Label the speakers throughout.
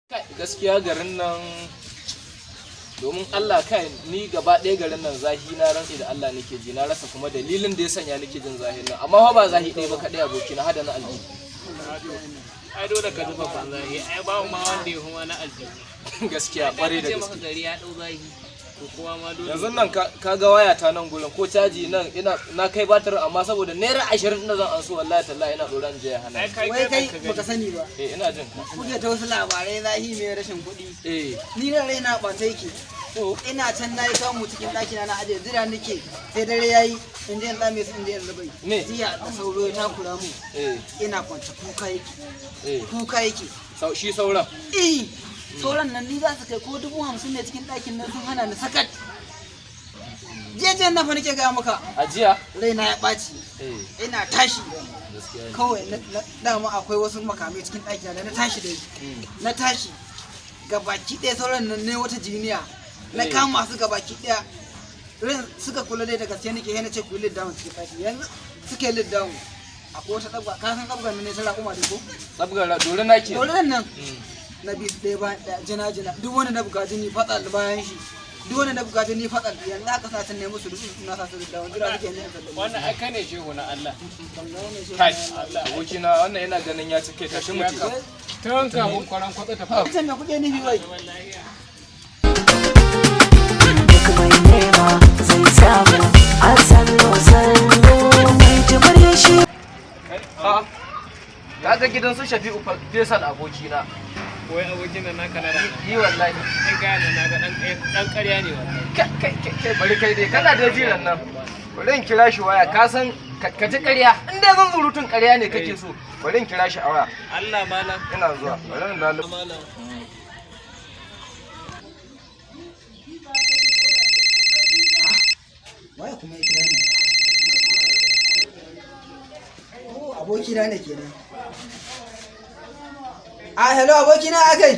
Speaker 1: Gaskiya garin nan domin Allah kai ni gaba ɗaya garin nan zahi na rantsi da Allah nake ji na rasa kuma dalilin da ya sanya nake jin zahin nan amma ba zahi ɗaya ba kaɗai aboki na hada na aljihu.
Speaker 2: Ai dole ka zuba ban zahi ai ba ma wanda ya kuma na aljihu.
Speaker 1: Gaskiya ƙware da gaske.
Speaker 2: Gari ya ɗau zahi.
Speaker 1: Yanzu nan ka ga waya ta nan gurin ko caji nan na kai batar amma saboda naira 20 ina zan anso wallahi tallahi ina tsoron je hana.
Speaker 3: Wai kai baka sani ba.
Speaker 1: Ina jin ka.
Speaker 3: Kuke ta wasu labarai zahi mai rashin kuɗi. Ni da raina ɓata yake. Ina can na yi samu cikin ɗakina na ajiye jira nake sai dare ya yi in je in ɗame su in je in zubai. Jiya da sauro ya takura mu. Ina kwance kuka yake. Kuka yake.
Speaker 1: Shi sauran?
Speaker 3: Sauran nan ni za su kai ko 50,000 ne cikin ɗakin nan sun hana ni sakat. Jejen na fa nake gaya maka.
Speaker 1: Ajiya?
Speaker 3: Raina ya ɓaci. Ina tashi. Kawai dama akwai wasu makamai cikin ɗakin da na tashi dai. Na tashi. Gabaki ɗaya sauran nan ne wata jiniya. Na kama su gabaki ɗaya. Ran suka kula dai da gaske nake yana ce ku yi liddown cikin ɗaki. Yanzu suke liddown. Akwai wata tsabga. Ka san tsabgar nan ne ta raƙuma da ko?
Speaker 1: Tsabgar dole na ke.
Speaker 3: Dole nan. Na bi ɗaya ba jina duk wani na buga jini fatsal bayan shi duk wani na buga jini fatsal yanzu aka sa ne musu na sa su da wani jira suke ne
Speaker 2: wannan ai kai ne shehu na Allah
Speaker 1: kai Allah aboki na wannan yana ganin ya cike tashi mutu
Speaker 2: tun ka mun kwaran kwatsa ta fa
Speaker 3: ita me kuke nufi wai
Speaker 4: duk mai nema zai samu an sallo mai jibar shi
Speaker 1: kaga gidan su Shafi'u Faisal aboki na.
Speaker 2: Wai abokin nan naka na da.
Speaker 1: Yi wallahi.
Speaker 2: Kai ga nan naga dan ƙarya ne wallahi.
Speaker 1: Kai bari kai dai kana da jiran nan. Bari in kira shi waya ka san ka ji ƙarya. In dai zan zurutun ƙarya ne kake so. Bari in kira shi a waya.
Speaker 2: Allah malam.
Speaker 1: Ina zuwa. Bari in dalu.
Speaker 2: Malam.
Speaker 3: Waya kuma ya kira ni. Abokina ne kenan. Hello abokina akai.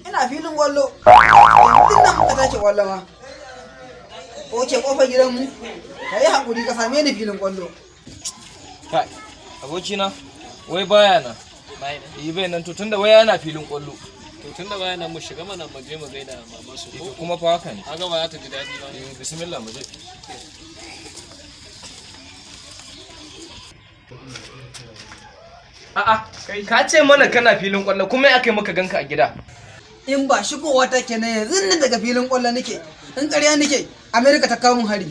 Speaker 3: Ina filin wallo. Yanzu nan muka tashi wallo ma. Oke kofar gidanmu. Kai hakuri ka same ni filin wallo.
Speaker 1: Kai abokina wai baya nan. Bai nan to tunda wai yana filin kwallo.
Speaker 2: To tunda baya nan mu shiga mana mu je mu gaida mama su ko
Speaker 1: kuma fa haka ne.
Speaker 2: Kaga ba za ta ji daɗi ba.
Speaker 1: Bismillah mu je. Ka ce mana kana filin kwallo kuma ya kai maka ganka a gida.
Speaker 3: In ba shigowa ta kenan yanzu nan daga filin kwallo nake. In ƙarya nake America ta kawo mun hari.